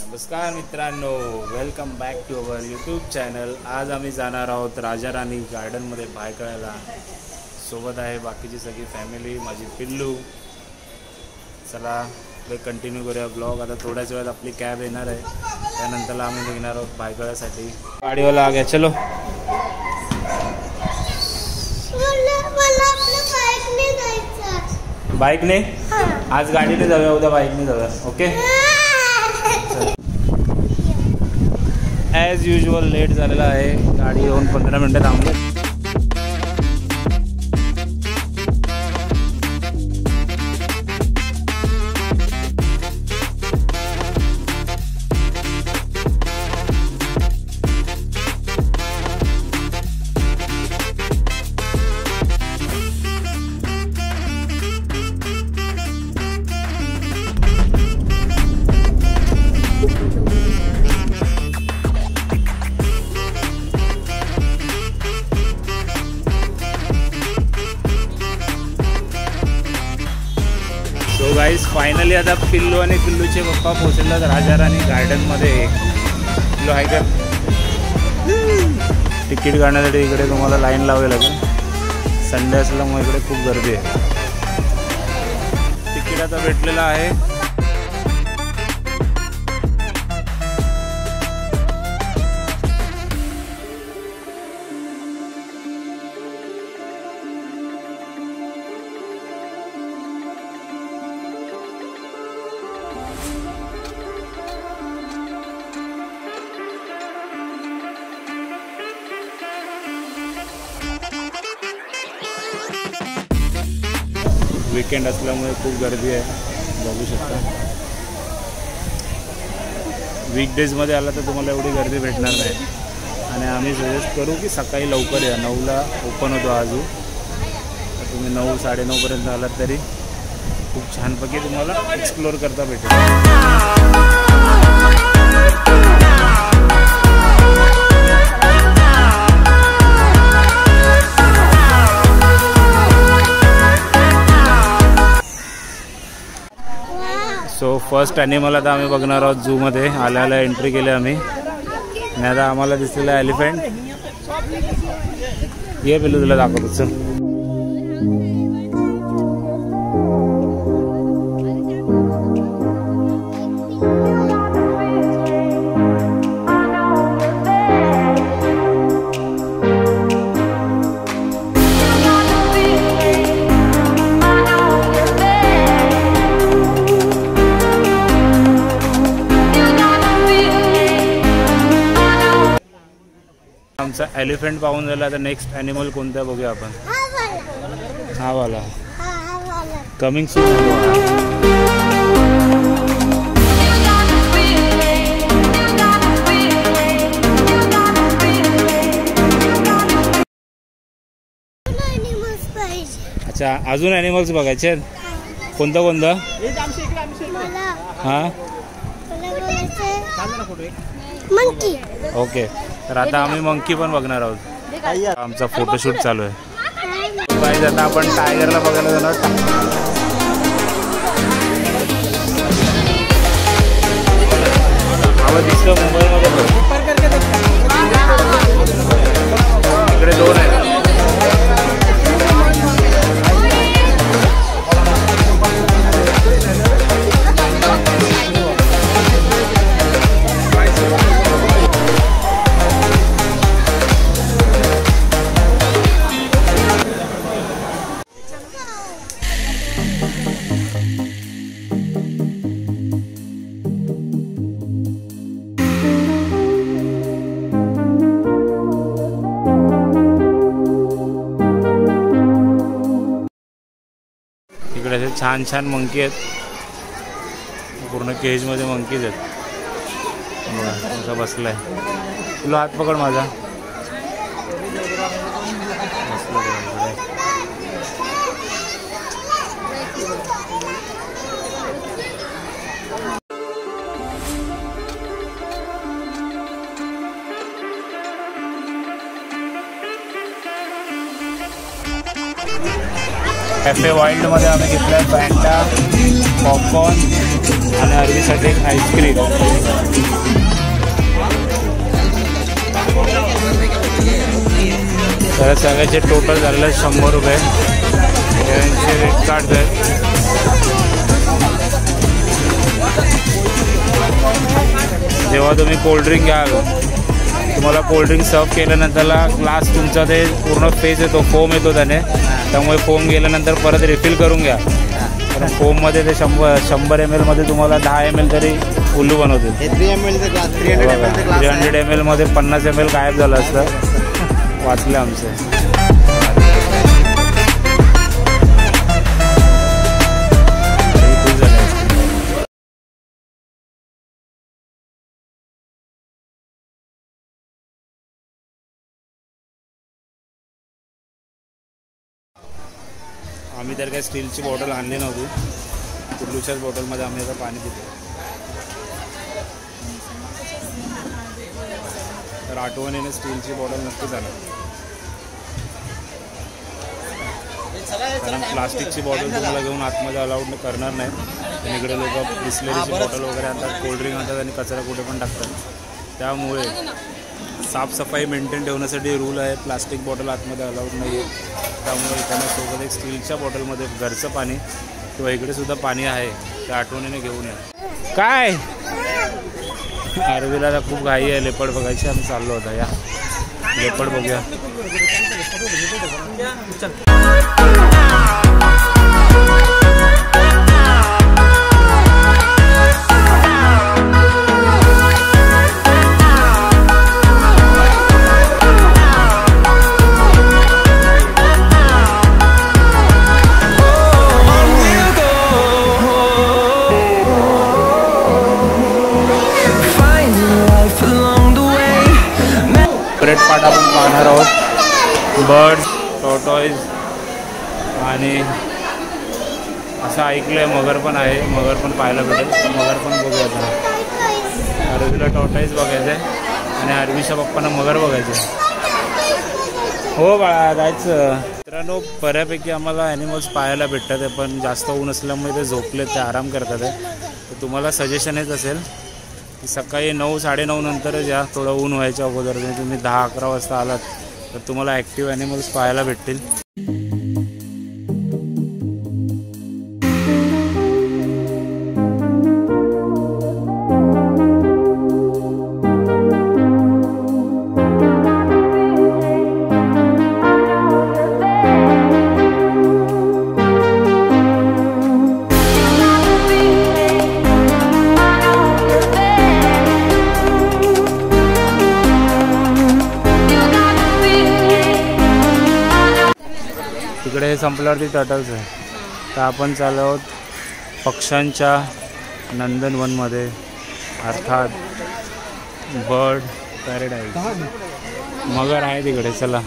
नमस्कार मित्रांनो, welcome back to our YouTube channel. आज आम्ही जाणार आहोत राजा राणी गार्डनमध्ये भायखळ्याला। सोबत आहे बाकीची सगळी फॅमिली, माझी पिल्लू। चला कंटिन्यू करूया ब्लॉग। आता थोड्याच वेळात आपली कॅब येणार आहे, त्यानंतर आम्ही निघणार आहोत भायखळ्यासाठी। गाडीवाला आ गया, चलो। बाईकने आज गाडीने जाऊया, उद्या बाईकने जाऊया, ओके। ॲज युजल लेट झालेला आहे, गाडी येऊन 15 मिनटं थांबले। सो गाईज फायनली आता पिल्लू आणि पिल्लूचे पप्पा पोहोचलेत राजा राणी गार्डनमध्ये। पिल्लू आहे का? तिकीट काढण्यासाठी इकडे तुम्हाला लाईन लावावी लागेल। संडे असल्यामुळे इकडे खूप गर्दी आहे। तिकीट आता भेटलेलं आहे। वीकेंड असल्यामुळे खूप गर्दी आहे, बघू शकता। वीकडेजमध्ये आला तर तुम्हाला एवढी गर्दी भेटणार नाही। आणि आम्ही सजेस्ट करू की सकाळी लवकर या, 9ला ओपन होतो आजू। तर तुम्ही 9 साडेनऊपर्यंत आलात तरी खूप छानपैकी तुम्हाला एक्सप्लोर करता भेटेल। सो फर्स्ट ॲनिमल आता आम्ही बघणार आहोत झूमध्ये। आल्याला एंट्री केली आम्ही आणि आता आम्हाला दिसलेलं एलिफंट। ये पिल्लू तुला दाखवतो, चल। आमचा एलिफंट पाहून झाला, आता नेक्स्ट ॲनिमल कोणता बघूया आपण। हा वाला कमिंग सून। अच्छा, अजून ॲनिमल्स बघायचे आहेत? कोणतं कोणतं? हां मंकी। ओके, तर आता आम्ही मंकी पण बघणार आहोत। आमचा फोटोशूट चालू आहे। गाईज आता आपण टायगरला बघायला जाणार। आवाज दिसतो मुंबईमध्ये इकडे 2 आहेत। इकडे असे छान छान मंकी आहेत, पूर्ण केजमध्ये मंकीज आहेत। बघा कसा बसलाय, तुला हात पकड माझा। कॅफे वाईल्डमध्ये आम्ही घेतला आहे फॅन्टा, पॉपकॉर्न आणि अरवीसाठी एक आईस्क्रीम. तर सगळ्याचे टोटल झालेलं आहे 100 रुपये. यांचे रेट कार्ड आहेत. जेव्हा तुम्ही कोल्ड्रिंक घ्याल, तुम्हाला कोल्ड्रिंक सर्व केल्यानंतरला ग्लास तुमचा ते पूर्ण फेस येतो, फोम येतो त्याने. त्यामुळे फोम गेल्यानंतर परत रिफिल करून घ्या. कारण फोममध्ये ते 100 ml मध्ये तुम्हाला 10 ml तरी उल्लू बनवतील. 300 ml मध्ये 50 ml गायब झालं असतं. वाचले आमचे. आम्ही तर काही स्टीलची बॉटल आणली नव्हती. कुल्लूच्याच बॉटलमध्ये आम्ही आता पाणी पितो. तर आठवणीने स्टीलची बॉटल नक्कीच आणा. कारण प्लास्टिकची बॉटल तुम्हाला घेऊन आतमध्ये अलाउड करणार नाही. आणि इकडे लोक बिस्लेरीची बॉटल वगैरे आणतात, कोल्ड्रिंक आणतात आणि कचरा कुठे पण टाकतात. त्यामुळे साफसफाई मेंटेन ठेवण्यासाठी रूल आहे, प्लास्टिक बॉटल आतमध्ये अलाउड नाही आहे. त्यामुळे त्यांना सोबत एक स्टीलच्या बॉटलमध्ये घरचं पाणी किंवा इकडे सुद्धा पाणी आहे ते आठवणीने घेऊन या. काय आरवीला खूप घाई आहे लेपर्ड बघायची. आम्ही चाललो होता. या लेपर्ड बघूया. पार्ट आपण पाहणार आहोत. बर्ड, टॉर्टॉइज आणि असं ऐकलं आहे मगर पण आहे. मगर पण पाहायला भेटेल. मगर पण बघूया. आता अरवीला टॉर्टॉइज बघायचं आहे आणि अरवीच्या पप्पांना मगर बघायचं आहे. हो बाळा जायचं. मित्रांनो बऱ्यापैकी आम्हाला ॲनिमल्स पाहायला भेटतात आहे, पण जास्त ऊन असल्यामुळे ते झोपलेत, ते आराम करतात आहे. तर तुम्हाला सजेशन हेच असेल की सकाळी 9, 9:30 नंतरच या. थोडं ऊन व्हायच्या अगोदर. तुम्ही 10-11 वाजता आलात तर तुम्हाला ॲक्टिव्ह ॲनिमल्स पाहायला भेटतील. तिकडे संपल्यावरती टर्टल्स आहे. तर आपण चाललो आहोत पक्ष्यांच्या नंदनवनमध्ये, अर्थात बर्ड पॅरेडाईज. मगर आहे तिकडे. चला.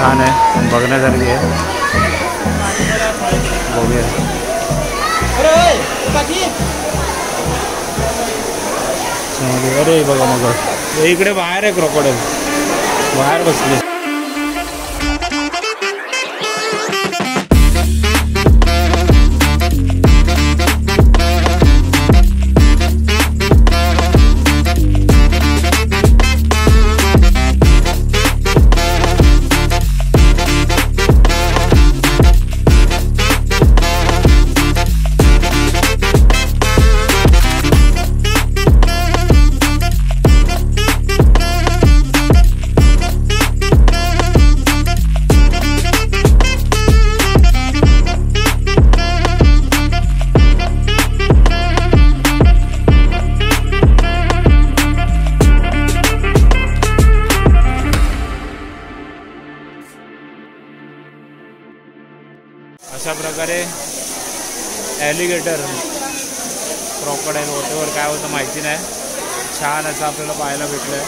छान आहे, पण बघण्यासारखी आहे. बघूया. अरे बघा मग इकडे बाहेर आहे क्रोकोडाईल, बाहेर बसले. अशा प्रकारे ॲलिगेटर, क्रोकोडाईल, वॉटेवर काय होतं माहिती नाही, छान असं आपल्याला पाहायला भेटलं आहे.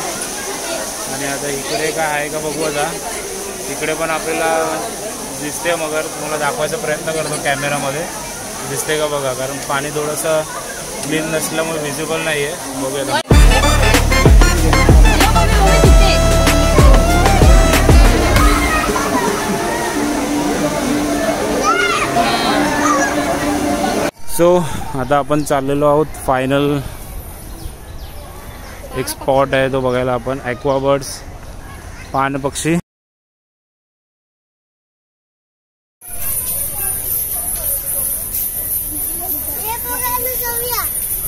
आणि आता इकडे काय आहे का बघू. आता इकडे पण आपल्याला दिसते, मगर तुम्हाला दाखवायचा प्रयत्न करतो कॅमेरामध्ये, दिसते का बघा, कारण पाणी थोडंसं क्लीन नसल्यामुळे व्हिजिबल नाही आहे. बघूया. सो आता आपण चाललेलो आहोत फायनल एक स्पॉट आहे तो बघायला आपण, ॲक्वाबर्ड्स, पाणपक्षी.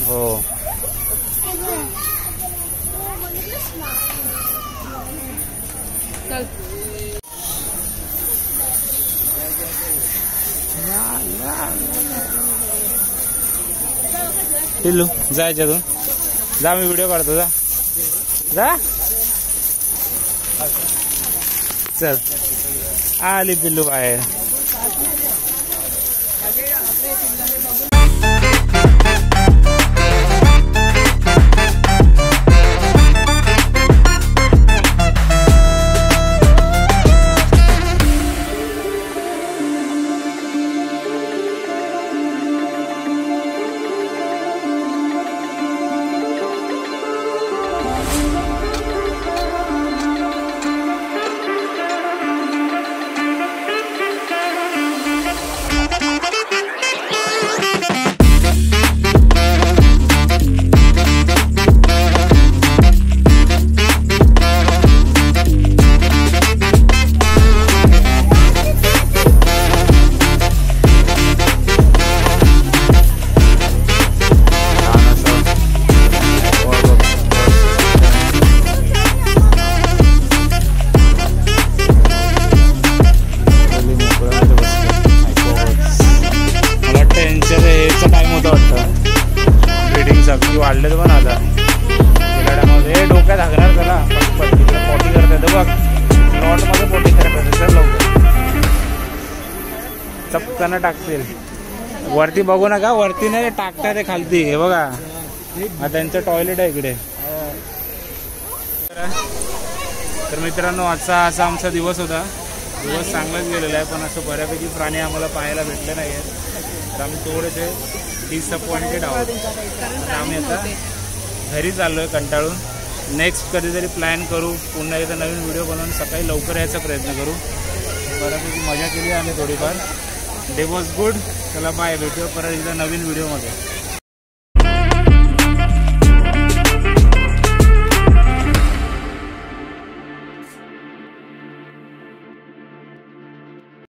हो पिल्लू जायच्या तू, जा मी व्हिडिओ काढतो, जा जा. चल आली पिल्लू बाहेर. वाढले पण आता खेळाड्यामध्ये डोक्यात हागणार त्याला पटपट. तिकडे पोटी करतात बघ, नॉटमध्ये पोटी करतात. तर लवकर चपकानं टाकतील. वरती बघू नका, वरती नाही टाकतात ते खालती. हे बघा हा त्यांचं टॉयलेट आहे इकडे. तर मित्रांनो आजचा असा आमचा दिवस होता. दिवस चांगलाच गेलेला आहे, पण असं बऱ्यापैकी प्राणी आम्हाला पाहायला भेटले नाही आहेत. तर आम्ही थोडेसे डिसअपॉइंटेड आहोत. तर आम्ही आता घरी चाललो आहे कंटाळून. नेक्स्ट कधीतरी प्लॅन करू, पुन्हा एकदा नवीन व्हिडिओ बनवून सकाळी लवकर यायचा प्रयत्न करू. बऱ्यापैकी मजा केली आम्ही थोडीफार. Day was good. चला बाय, भेटूया परत एकदा नवीन व्हिडिओमध्ये.